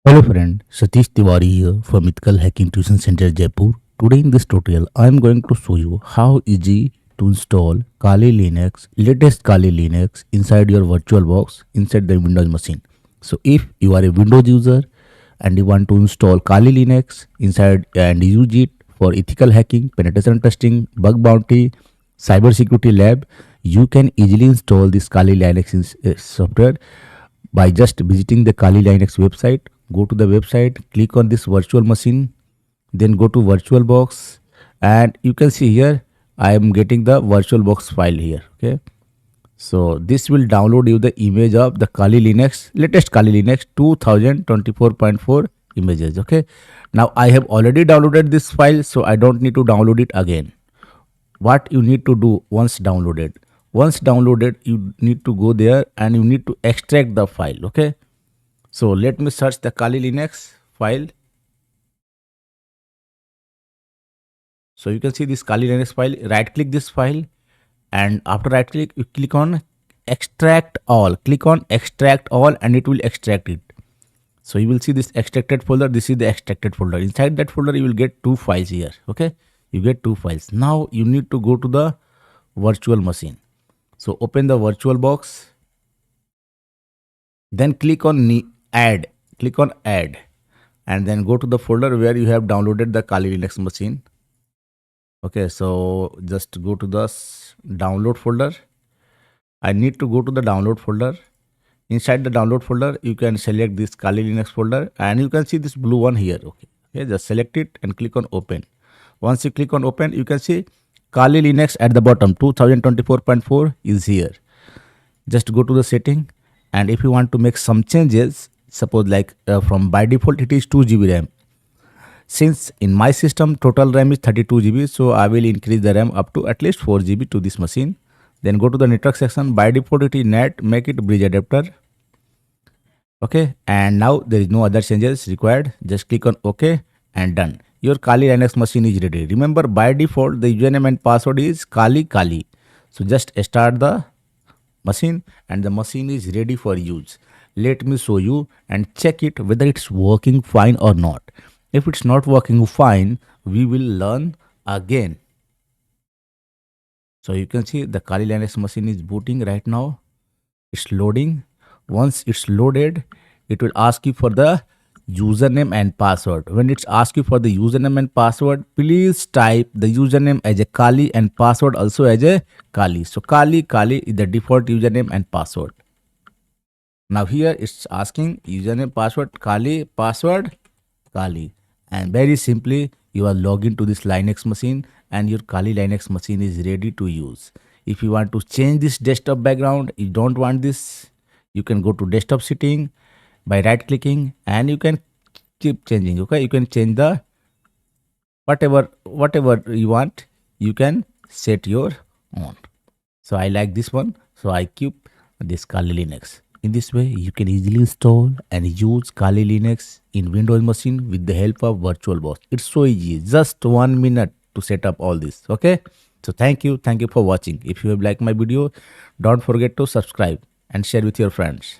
Hello friend, Satish Tiwari here from Ethical Hacking Tuition Center Jaipur. Today in this tutorial, I am going to show you how easy to install Kali Linux, latest Kali Linux inside your VirtualBox inside the Windows machine. So if you are a Windows user and you want to install Kali Linux inside and use it for ethical hacking, penetration testing, bug bounty, cybersecurity lab, you can easily install this Kali Linux software by just visiting the Kali Linux website. Go to the website, click on this virtual machine, then go to VirtualBox, and you can see here I am getting the VirtualBox file here. Okay, so this will download you the image of the Kali Linux, latest Kali Linux 2024.4 images. Okay, now I have already downloaded this file, so I don't need to download it again. What you need to do once downloaded, you need to go there and you need to extract the file. Okay, so let me search the Kali Linux file. So you can see this Kali Linux file. Right click this file, and after right click you click on extract all. Click on extract all and it will extract it. So you will see this extracted folder. This is the extracted folder. Inside that folder you will get two files here. Okay, you get two files. Now you need to go to the virtual machine. So open the VirtualBox, then click on add. Click on add, and then go to the folder where you have downloaded the Kali Linux machine. Okay, so just go to the download folder. I need to go to the download folder. Inside the download folder, you can select this Kali Linux folder, and you can see this blue one here. Okay, just select it and click on open. Once you click on open, you can see Kali Linux at the bottom 2024.4 is here. Just go to the setting, and if you want to make some changes, suppose like from by default it is 2 GB RAM. Since in my system total RAM is 32 GB, so I will increase the RAM up to at least 4 GB to this machine. Then go to the network section. By default it is NAT, make it bridge adapter. Okay, and now there is no other changes required. Just click on OK and done. Your Kali Linux machine is ready. Remember, by default the username and password is Kali. So just start the machine and the machine is ready for use. Let me show you and check it whether it's working fine or not. If it's not working fine, we will learn again. So you can see the Kali Linux machine is booting right now. It's loading. Once it's loaded, it will ask you for the username and password. When it's asked you for the username and password, please type the username as a Kali and password also as a Kali. So Kali is the default username and password. Now here it's asking username, password, Kali, password, Kali. And very simply, you are logged into this Linux machine and your Kali Linux machine is ready to use. If you want to change this desktop background, you don't want this, you can go to desktop setting by right clicking and you can keep changing. Okay, you can change the whatever you want, you can set your own. So I like this one, so I keep this Kali Linux. In this way, you can easily install and use Kali Linux in Windows machine with the help of VirtualBox. It's so easy, just 1 minute to set up all this. Okay, so thank you for watching. If you have liked my video, don't forget to subscribe and share with your friends.